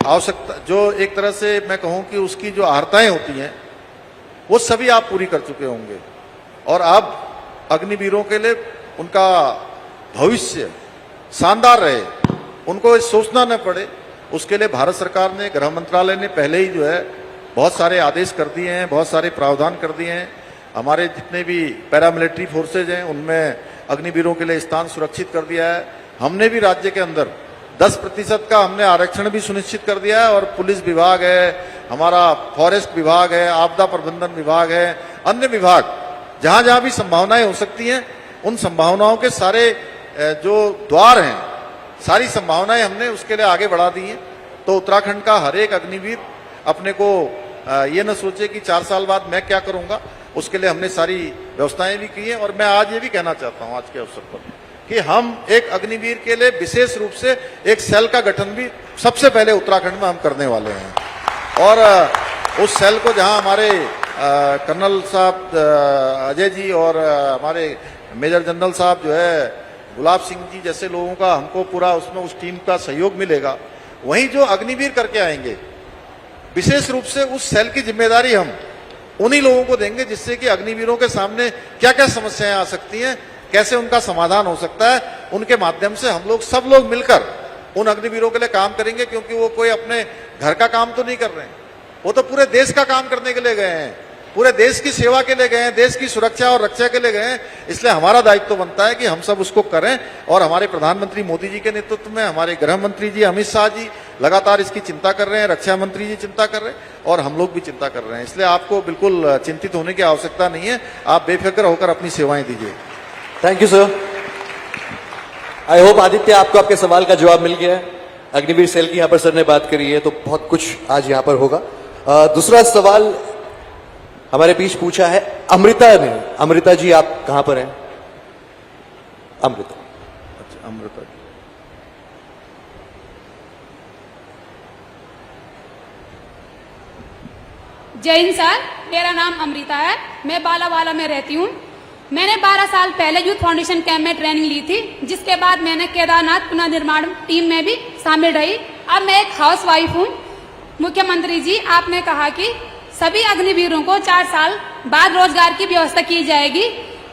आवश्यकता, जो एक तरह से मैं कहूं कि उसकी जो आहर्ताएं होती हैं, वो सभी आप पूरी कर चुके होंगे। और अब अग्निवीरों के लिए उनका भविष्य शानदार रहे, उनको सोचना न पड़े, उसके लिए भारत सरकार ने, गृह मंत्रालय ने पहले ही जो है बहुत सारे आदेश कर दिए हैं, बहुत सारे प्रावधान कर दिए हैं। हमारे जितने भी पैरामिलिट्री फोर्सेज हैं उनमें अग्निवीरों के लिए स्थान सुरक्षित कर दिया है। हमने भी राज्य के अंदर 10% का हमने आरक्षण भी सुनिश्चित कर दिया है, और पुलिस विभाग है, हमारा फॉरेस्ट विभाग है, आपदा प्रबंधन विभाग है, अन्य विभाग, जहां जहां भी संभावनाएं हो सकती हैं, उन संभावनाओं के सारे जो द्वार हैं, सारी संभावनाएं हमने उसके लिए आगे बढ़ा दी हैं। तो उत्तराखंड का हर एक अग्निवीर अपने को ये न सोचे कि 4 साल बाद मैं क्या करूंगा, उसके लिए हमने सारी व्यवस्थाएं भी की हैं। और मैं आज ये भी कहना चाहता हूं आज के अवसर पर कि हम एक अग्निवीर के लिए विशेष रूप से एक सेल का गठन भी सबसे पहले उत्तराखंड में हम करने वाले हैं। और उस सेल को जहां हमारे कर्नल साहब अजय जी और हमारे मेजर जनरल साहब जो है गुलाब सिंह जी जैसे लोगों का हमको पूरा उसमें उस टीम का सहयोग मिलेगा, वहीं जो अग्निवीर करके आएंगे विशेष रूप से उस सेल की जिम्मेदारी हम उन्हीं लोगों को देंगे जिससे कि अग्निवीरों के सामने क्या क्या समस्याएं आ सकती हैं, कैसे उनका समाधान हो सकता है, उनके माध्यम से हम लोग सब लोग मिलकर उन अग्निवीरों के लिए काम करेंगे। क्योंकि वो कोई अपने घर का काम तो नहीं कर रहे हैं, वो तो पूरे देश का काम करने के लिए गए हैं, पूरे देश की सेवा के लिए गए हैं, देश की सुरक्षा और रक्षा के लिए गए हैं। इसलिए हमारा दायित्व तो बनता है कि हम सब उसको करें। और हमारे प्रधानमंत्री मोदी जी के नेतृत्व में हमारे गृह मंत्री जी अमित शाह जी लगातार इसकी चिंता कर रहे हैं, रक्षा मंत्री जी चिंता कर रहे हैं और हम लोग भी चिंता कर रहे हैं। इसलिए आपको बिल्कुल चिंतित होने की आवश्यकता नहीं है, आप बेफिक्र होकर अपनी सेवाएं दीजिए। Thank you sir. I hope Aditya आपको आपके सवाल का जवाब मिल गया है। अग्निवीर सेल की यहां पर सर ने बात करी है तो बहुत कुछ आज यहां पर होगा। दूसरा सवाल हमारे बीच पूछा है अमृता ने। अमृता जी आप कहां पर हैं? अमृता। अच्छा, अमृता जी। जय हिंद सर, मेरा नाम अमृता है, मैं बालावाला में रहती हूँ। मैंने 12 साल पहले यूथ फाउंडेशन कैंप में ट्रेनिंग ली थी, जिसके बाद मैंने केदारनाथ पुनर्निर्माण टीम में भी शामिल रही। अब मैं एक हाउस वाइफ हूँ। मुख्यमंत्री जी, आपने कहा कि सभी अग्निवीरों को 4 साल बाद रोजगार की व्यवस्था की जाएगी,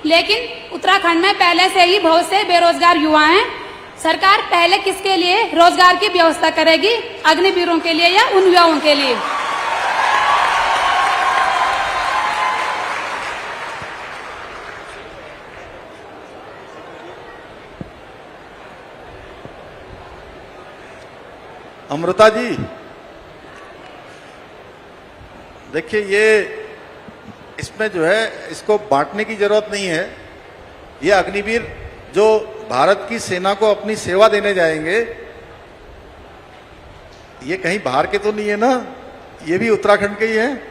लेकिन उत्तराखंड में पहले से ही बहुत से बेरोजगार युवा हैं। सरकार पहले किसके लिए रोजगार की व्यवस्था करेगी, अग्निवीरों के लिए या उन युवाओं के लिए? अमृता जी, देखिए ये इसमें जो है इसको बांटने की जरूरत नहीं है। ये अग्निवीर जो भारत की सेना को अपनी सेवा देने जाएंगे, ये कहीं बाहर के तो नहीं है ना, ये भी उत्तराखंड के ही हैं।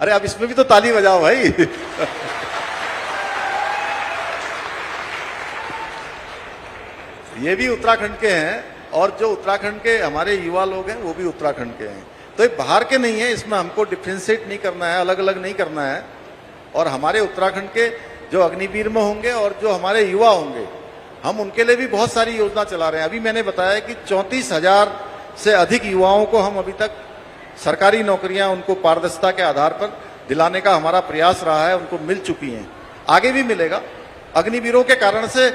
अरे अब इसमें भी तो ताली बजाओ भाई। ये भी उत्तराखंड के हैं और जो उत्तराखंड के हमारे युवा लोग हैं वो भी उत्तराखंड के हैं। तो ये बाहर के नहीं है, इसमें हमको डिफ्रेंशिएट नहीं करना है, अलग अलग नहीं करना है। और हमारे उत्तराखंड के जो अग्निवीर में होंगे और जो हमारे युवा होंगे, हम उनके लिए भी बहुत सारी योजना चला रहे हैं। अभी मैंने बताया कि 34,000 से अधिक युवाओं को हम अभी तक सरकारी नौकरियां उनको पारदर्शिता के आधार पर दिलाने का हमारा प्रयास रहा है, उनको मिल चुकी हैं, आगे भी मिलेगा। अग्निवीरों के कारण से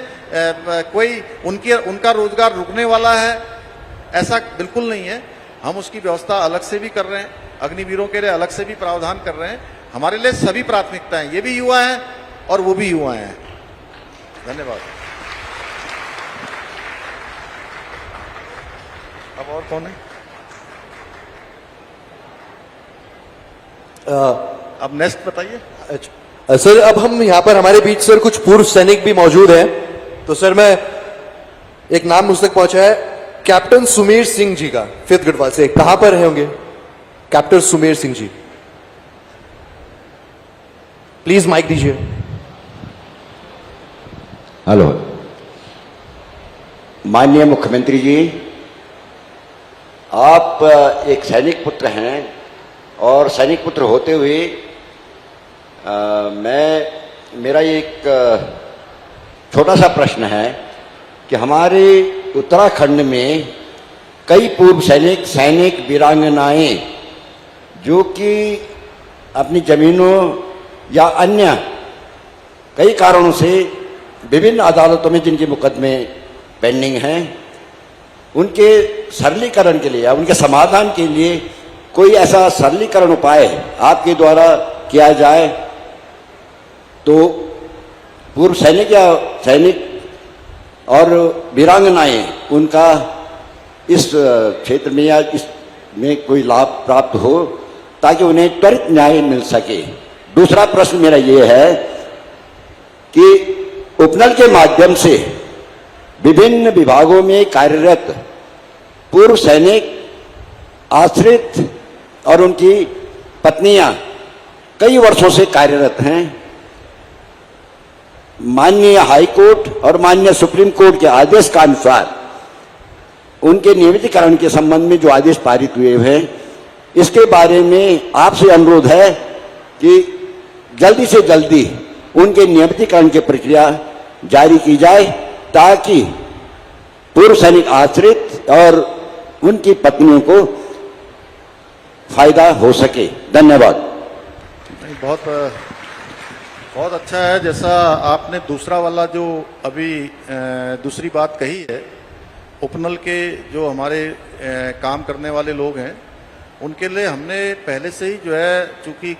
कोई उनका रोजगार रुकने वाला है, ऐसा बिल्कुल नहीं है। हम उसकी व्यवस्था अलग से भी कर रहे हैं, अग्निवीरों के लिए अलग से भी प्रावधान कर रहे हैं। हमारे लिए सभी प्राथमिकताएं, ये भी युवा हैं और वो भी युवा हैं। धन्यवाद। अब और कौन है? अब नेक्स्ट बताइए। अच्छा सर, अब हम यहाँ पर हमारे बीच सर कुछ पूर्व सैनिक भी मौजूद हैं। तो सर मैं एक नाम मुझ तक पहुंचा है कैप्टन सुमेर सिंह जी का, 5th गढ़वाल से। कहां पर होंगे captain Sumer Singh ji? Please mic दीजिए। हेलो, माननीय मुख्यमंत्री जी, आप एक सैनिक पुत्र हैं और सैनिक पुत्र होते हुए मेरा एक छोटा सा प्रश्न है कि हमारे उत्तराखंड में कई पूर्व सैनिक वीरांगनाएं जो कि अपनी जमीनों या अन्य कई कारणों से विभिन्न अदालतों में जिनके मुकदमे पेंडिंग हैं, उनके सरलीकरण के लिए या उनके समाधान के लिए कोई ऐसा सरलीकरण उपाय आपके द्वारा किया जाए तो पूर्व सैनिक और वीरांगनाएं उनका इस क्षेत्र में या इसमें कोई लाभ प्राप्त हो ताकि उन्हें त्वरित न्याय मिल सके। दूसरा प्रश्न मेरा ये है कि उपनल के माध्यम से विभिन्न विभागों में कार्यरत पूर्व सैनिक, आश्रित और उनकी पत्नियां कई वर्षों से कार्यरत हैं। माननीय हाई कोर्ट और माननीय सुप्रीम कोर्ट के आदेश का अनुसार उनके नियमितीकरण के संबंध में जो आदेश पारित हुए हैं, इसके बारे में आपसे अनुरोध है कि जल्दी से जल्दी उनके नियमितीकरण की प्रक्रिया जारी की जाए ताकि पूर्व सैनिक आश्रित और उनकी पत्नियों को फायदा हो सके। धन्यवाद। बहुत बहुत अच्छा है। जैसा आपने दूसरा वाला जो अभी दूसरी बात कही है, उपनल के जो हमारे काम करने वाले लोग हैं उनके लिए हमने पहले से ही जो है, चूंकि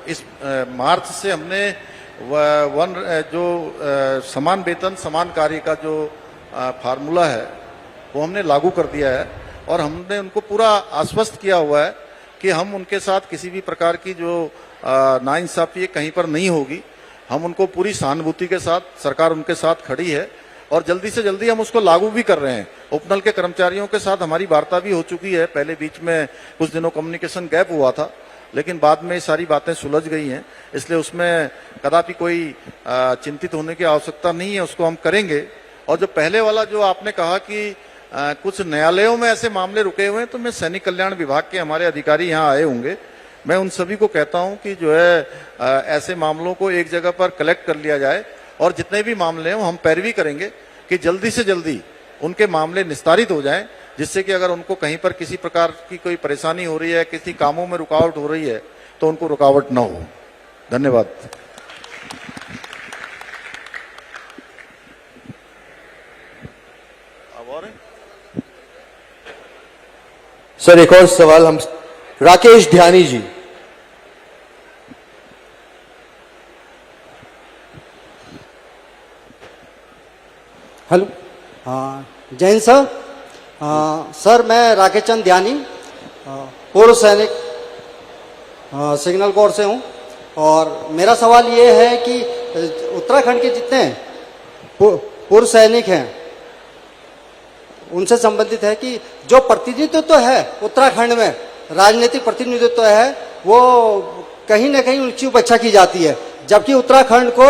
इस मार्च से हमने समान वेतन समान कार्य का जो फार्मूला है वो हमने लागू कर दिया है और हमने उनको पूरा आश्वस्त किया हुआ है कि हम उनके साथ किसी भी प्रकार की जो नाइंसाफी कहीं पर नहीं होगी। हम उनको पूरी सहानुभूति के साथ, सरकार उनके साथ खड़ी है और जल्दी से जल्दी हम उसको लागू भी कर रहे हैं। उपनल के कर्मचारियों के साथ हमारी वार्ता भी हो चुकी है। पहले बीच में कुछ दिनों कम्युनिकेशन गैप हुआ था, लेकिन बाद में सारी बातें सुलझ गई हैं, इसलिए उसमें कदापि कोई चिंतित होने की आवश्यकता नहीं है, उसको हम करेंगे। और जो पहले वाला जो आपने कहा कि कुछ न्यायालयों में ऐसे मामले रुके हुए हैं, तो मैं सैनिक कल्याण विभाग के हमारे अधिकारी यहाँ आए होंगे, मैं उन सभी को कहता हूं कि जो है ऐसे मामलों को एक जगह पर कलेक्ट कर लिया जाए और जितने भी मामले हैं हम पैरवी करेंगे कि जल्दी से जल्दी उनके मामले निस्तारित हो जाएं, जिससे कि अगर उनको कहीं पर किसी प्रकार की कोई परेशानी हो रही है, किसी कामों में रुकावट हो रही है, तो उनको रुकावट न हो। धन्यवाद। अब और हैं? सर एक और सवाल हम Rakesh Dhyani ji. Hello, Jain sir. Sir मैं राकेश चंद ध्यानी, पूर्व सैनिक, सिग्नल कोर से हूं और मेरा सवाल ये है कि उत्तराखंड के जितने पूर्व सैनिक हैं उनसे संबंधित है कि जो प्रतिनिधित्व है उत्तराखंड में, राजनीतिक प्रतिनिधित्व है, वो कहीं ना कहीं उनकी उपेक्षा की जाती है, जबकि उत्तराखंड को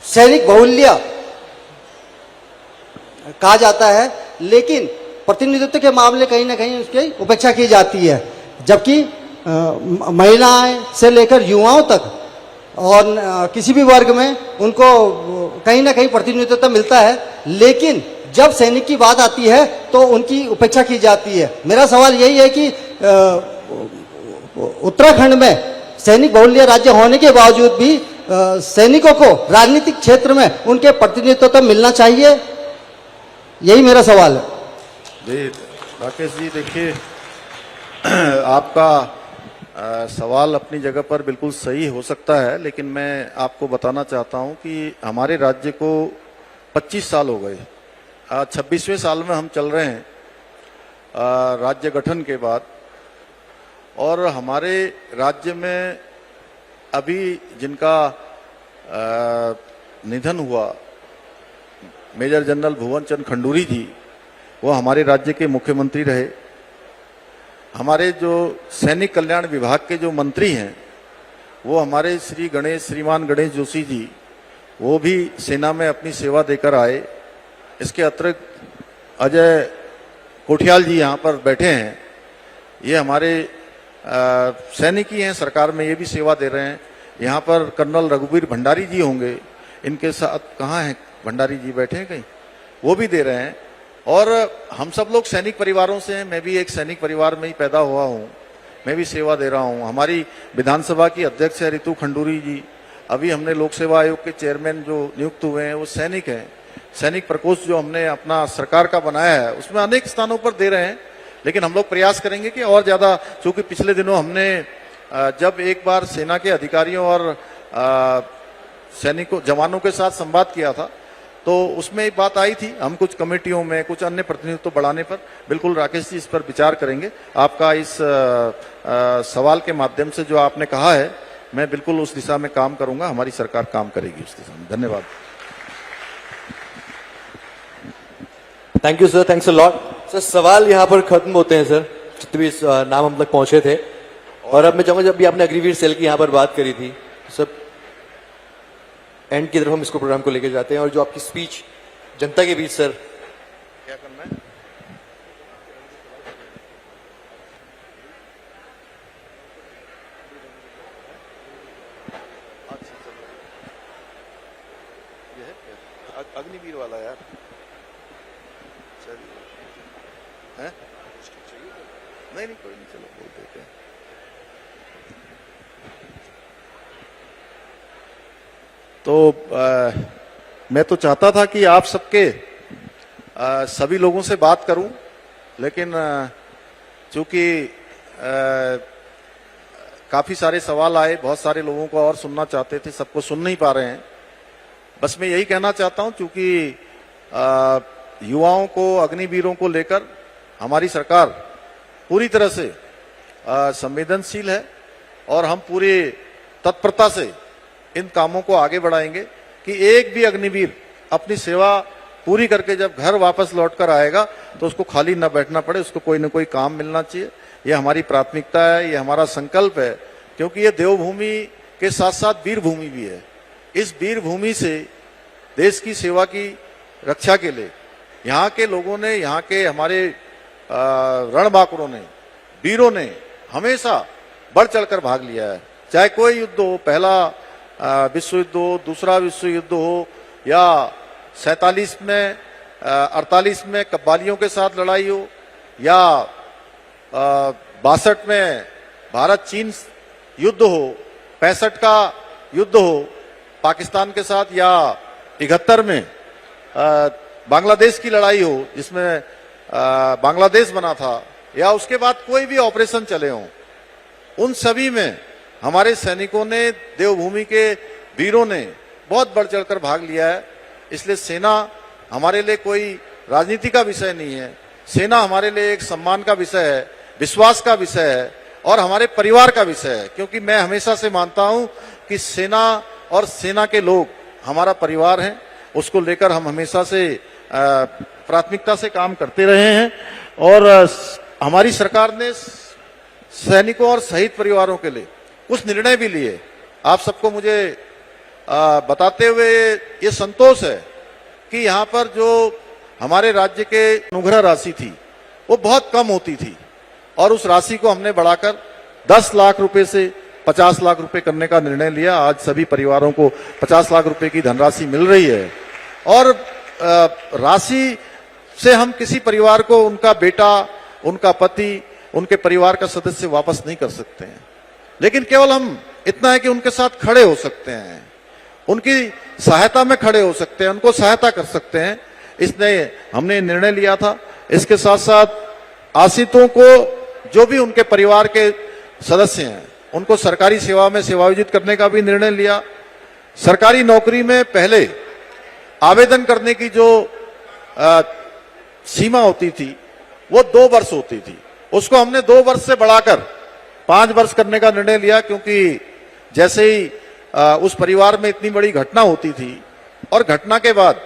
सैनिक बहुल्य कहा जाता है, लेकिन प्रतिनिधित्व के मामले कहीं ना कहीं उसकी उपेक्षा की जाती है, जबकि महिलाएं से लेकर युवाओं तक और किसी भी वर्ग में उनको कहीं ना कहीं प्रतिनिधित्व मिलता है, लेकिन जब सैनिक की बात आती है तो उनकी उपेक्षा की जाती है। मेरा सवाल यही है कि उत्तराखंड में सैनिक बहुल्य राज्य होने के बावजूद भी सैनिकों को राजनीतिक क्षेत्र में उनके प्रतिनिधित्व तो मिलना चाहिए, यही मेरा सवाल है। जी राकेश जी, देखिए आपका सवाल अपनी जगह पर बिल्कुल सही हो सकता है, लेकिन मैं आपको बताना चाहता हूं कि हमारे राज्य को 25 साल हो गए, 26वें साल में हम चल रहे हैं राज्य गठन के बाद, और हमारे राज्य में अभी जिनका निधन हुआ, मेजर जनरल भुवन चंद खंडूरी जी, वो हमारे राज्य के मुख्यमंत्री रहे। हमारे जो सैनिक कल्याण विभाग के जो मंत्री हैं वो हमारे श्रीमान गणेश जोशी जी, वो भी सेना में अपनी सेवा देकर आए। इसके अतिरिक्त अजय कोठियाल जी यहाँ पर बैठे हैं, ये हमारे सैनिक ही हैं, सरकार में ये भी सेवा दे रहे हैं। यहाँ पर कर्नल रघुवीर भंडारी जी होंगे, इनके साथ कहाँ हैं भंडारी जी, बैठे हैं कहीं, वो भी दे रहे हैं। और हम सब लोग सैनिक परिवारों से हैं, मैं भी एक सैनिक परिवार में ही पैदा हुआ हूँ, मैं भी सेवा दे रहा हूँ। हमारी विधानसभा की अध्यक्ष है रितु खंडूरी जी, अभी हमने लोक सेवा आयोग के चेयरमैन जो नियुक्त हुए हैं वो सैनिक हैं। सैनिक प्रकोष्ठ जो हमने अपना सरकार का बनाया है उसमें अनेक स्थानों पर दे रहे हैं, लेकिन हम लोग प्रयास करेंगे कि और ज्यादा, क्योंकि पिछले दिनों हमने जब एक बार सेना के अधिकारियों और सैनिकों जवानों के साथ संवाद किया था तो उसमें एक बात आई थी, हम कुछ कमेटियों में कुछ अन्य प्रतिनिधित्व बढ़ाने पर बिल्कुल राकेश जी इस पर विचार करेंगे। आपका इस सवाल के माध्यम से जो आपने कहा है, मैं बिल्कुल उस दिशा में काम करूंगा, हमारी सरकार काम करेगी उस दिशा में। धन्यवाद। Thank you sir, thanks a lot. Sir सवाल यहाँ पर खत्म होते हैं सर, जितने भी नाम हम तक पहुंचे थे। और अब मैं चाहूंगा, जब भी आपने अग्निवीर सेल की यहाँ पर बात करी थी, सर एंड की तरफ हम इसको प्रोग्राम को लेकर जाते हैं, और जो आपकी स्पीच जनता के बीच सर क्या करना है? अग्निवीर वाला यार, चलिए हैं? नहीं कोई नहीं, चलो बोल देते हैं। तो मैं तो चाहता था कि आप सबके सभी लोगों से बात करूं, लेकिन चूंकि काफी सारे सवाल आए, बहुत सारे लोगों को और सुनना चाहते थे, सबको सुन नहीं पा रहे हैं। बस मैं यही कहना चाहता हूं, क्योंकि युवाओं को, अग्निवीरों को लेकर हमारी सरकार पूरी तरह से संवेदनशील है और हम पूरी तत्परता से इन कामों को आगे बढ़ाएंगे कि एक भी अग्निवीर अपनी सेवा पूरी करके जब घर वापस लौटकर आएगा तो उसको खाली न बैठना पड़े, उसको कोई न कोई काम मिलना चाहिए। यह हमारी प्राथमिकता है, यह हमारा संकल्प है, क्योंकि यह देवभूमि के साथ साथ वीर भूमि भी है। इस वीर भूमि से देश की सेवा की रक्षा के लिए यहाँ के लोगों ने, यहाँ के हमारे रणबांकुरों ने, वीरों ने हमेशा बढ़ चढ़कर भाग लिया है। चाहे कोई युद्ध हो, पहला विश्व युद्ध हो, दूसरा विश्व युद्ध हो, या 47 में 48 में कब्बालियों के साथ लड़ाई हो, या 62 में भारत चीन युद्ध हो, 65 का युद्ध हो पाकिस्तान के साथ, या 71 में बांग्लादेश की लड़ाई हो जिसमें बांग्लादेश बना था, या उसके बाद कोई भी ऑपरेशन चले हों, उन सभी में हमारे सैनिकों ने, देवभूमि के वीरों ने बहुत बढ़ चढ़कर भाग लिया है। इसलिए सेना हमारे लिए कोई राजनीति का विषय नहीं है, सेना हमारे लिए एक सम्मान का विषय है, विश्वास का विषय है और हमारे परिवार का विषय है। क्योंकि मैं हमेशा से मानता हूं कि सेना और सेना के लोग हमारा परिवार हैं, उसको लेकर हम हमेशा से प्राथमिकता से काम करते रहे हैं। और हमारी सरकार ने सैनिकों और शहीद परिवारों के लिए कुछ निर्णय भी लिए। आप सबको मुझे बताते हुए ये संतोष है कि यहाँ पर जो हमारे राज्य के अनुग्रह राशि थी वो बहुत कम होती थी, और उस राशि को हमने बढ़ाकर 10 लाख रुपए से 50 लाख रुपए करने का निर्णय लिया। आज सभी परिवारों को 50 लाख रुपए की धनराशि मिल रही है, और राशि से हम किसी परिवार को उनका बेटा, उनका पति, उनके परिवार का सदस्य वापस नहीं कर सकते हैं, लेकिन केवल हम इतना है कि उनके साथ खड़े हो सकते हैं, उनकी सहायता में खड़े हो सकते हैं, उनको सहायता कर सकते हैं। इसलिए हमने निर्णय लिया था। इसके साथ साथ आश्रितों को, जो भी उनके परिवार के सदस्य हैं, उनको सरकारी सेवा में सेवायोजित करने का भी निर्णय लिया। सरकारी नौकरी में पहले आवेदन करने की जो सीमा होती थी वो 2 वर्ष होती थी, उसको हमने 2 वर्ष से बढ़ाकर 5 वर्ष करने का निर्णय लिया। क्योंकि जैसे ही उस परिवार में इतनी बड़ी घटना होती थी, और घटना के बाद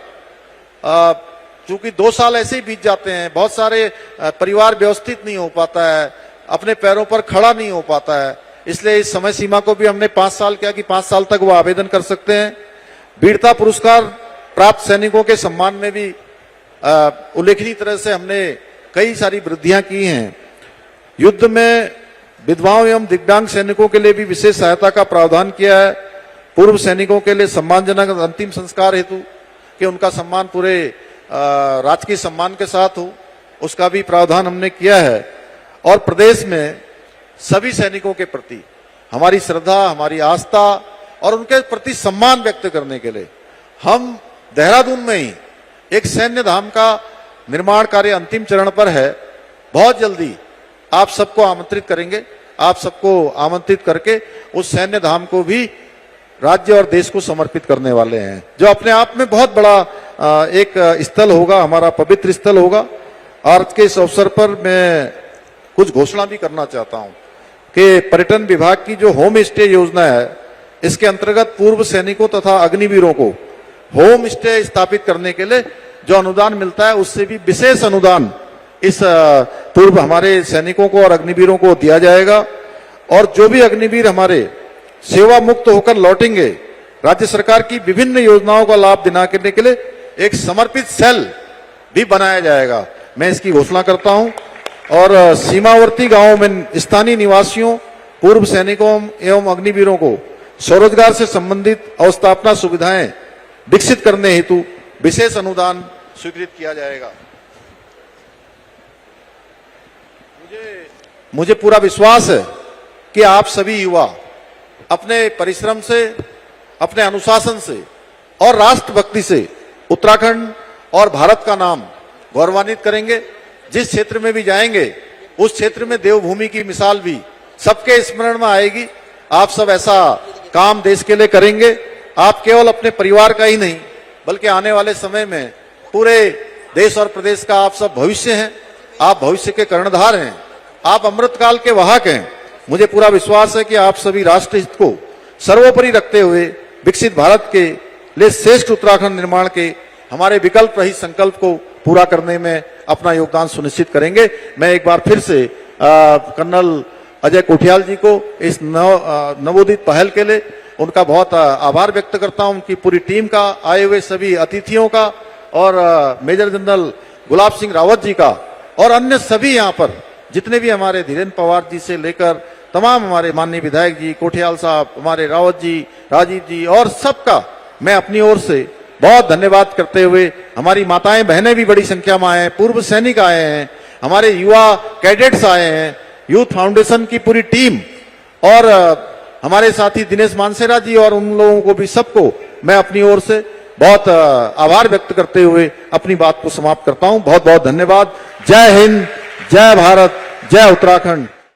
चूंकि 2 साल ऐसे ही बीत जाते हैं, बहुत सारे परिवार व्यवस्थित नहीं हो पाता है, अपने पैरों पर खड़ा नहीं हो पाता है, इसलिए इस समय सीमा को भी हमने 5 साल किया कि 5 साल तक वो आवेदन कर सकते हैं। वीरता पुरस्कार प्राप्त सैनिकों के सम्मान में भी उल्लेखनीय तरह से हमने कई सारी वृद्धियां की हैं। युद्ध में विधवाओं एवं दिव्यांग सैनिकों के लिए भी विशेष सहायता का प्रावधान किया है। पूर्व सैनिकों के लिए सम्मानजनक अंतिम संस्कार हेतु कि उनका सम्मान पूरे राजकीय सम्मान के साथ हो, उसका भी प्रावधान हमने किया है। और प्रदेश में सभी सैनिकों के प्रति हमारी श्रद्धा, हमारी आस्था और उनके प्रति सम्मान व्यक्त करने के लिए हम देहरादून में ही एक सैन्य धाम का निर्माण कार्य अंतिम चरण पर है। बहुत जल्दी आप सबको आमंत्रित करेंगे, आप सबको आमंत्रित करके उस सैन्य धाम को भी राज्य और देश को समर्पित करने वाले हैं, जो अपने आप में बहुत बड़ा एक स्थल होगा, हमारा पवित्र स्थल होगा। आज के इस अवसर पर मैं कुछ घोषणा भी करना चाहता हूं कि पर्यटन विभाग की जो होम स्टे योजना है, इसके अंतर्गत पूर्व सैनिकों तथा अग्निवीरों को होम स्टे स्थापित करने के लिए जो अनुदान मिलता है, उससे भी विशेष अनुदान इस पूर्व हमारे सैनिकों को और अग्निवीरों को दिया जाएगा। और जो भी अग्निवीर हमारे सेवा मुक्त होकर लौटेंगे, राज्य सरकार की विभिन्न योजनाओं का लाभ दिलाने के लिए एक समर्पित सेल भी बनाया जाएगा। मैं इसकी घोषणा करता हूं। और सीमावर्ती गांवों में स्थानीय निवासियों, पूर्व सैनिकों एवं अग्निवीरों को स्वरोजगार से संबंधित अवस्थापना सुविधाएं विकसित करने हेतु विशेष अनुदान स्वीकृत किया जाएगा। मुझे पूरा विश्वास है कि आप सभी युवा अपने परिश्रम से, अपने अनुशासन से और राष्ट्रभक्ति से उत्तराखंड और भारत का नाम गौरवान्वित करेंगे। जिस क्षेत्र में भी जाएंगे उस क्षेत्र में देवभूमि की मिसाल भी सबके स्मरण में आएगी। आप सब ऐसा काम देश के लिए करेंगे। आप केवल अपने परिवार का ही नहीं बल्कि आने वाले समय में पूरे देश और प्रदेश का आप सब भविष्य हैं। आप भविष्य के कर्णधार हैं। आप अमृतकाल के वाहक हैं। मुझे पूरा विश्वास है कि आप सभी राष्ट्र हित को सर्वोपरि रखते हुए विकसित भारत के लिए श्रेष्ठ उत्तराखंड निर्माण के हमारे विकल्प रहित संकल्प को पूरा करने में अपना योगदान सुनिश्चित करेंगे। मैं एक बार फिर से कर्नल अजय कोठियाल जी को इस नवोदित पहल के लिए उनका बहुत आभार व्यक्त करता हूं, उनकी पूरी टीम का, आए हुए सभी अतिथियों का और मेजर जनरल गुलाब सिंह रावत जी का और अन्य सभी यहाँ पर जितने भी हमारे धीरेन्द्र पवार जी से लेकर तमाम हमारे माननीय विधायक जी, कोठियाल साहब, हमारे रावत जी, राजीव जी और सबका मैं अपनी ओर से बहुत धन्यवाद करते हुए, हमारी माताएं बहनें भी बड़ी संख्या में आए हैं, पूर्व सैनिक आए हैं, हमारे युवा कैडेट्स आए हैं, यूथ फाउंडेशन की पूरी टीम और हमारे साथी दिनेश मानसेरा जी और उन लोगों को भी सबको मैं अपनी ओर से बहुत आभार व्यक्त करते हुए अपनी बात को समाप्त करता हूं। बहुत बहुत धन्यवाद। जय हिंद, जय भारत, जय उत्तराखंड,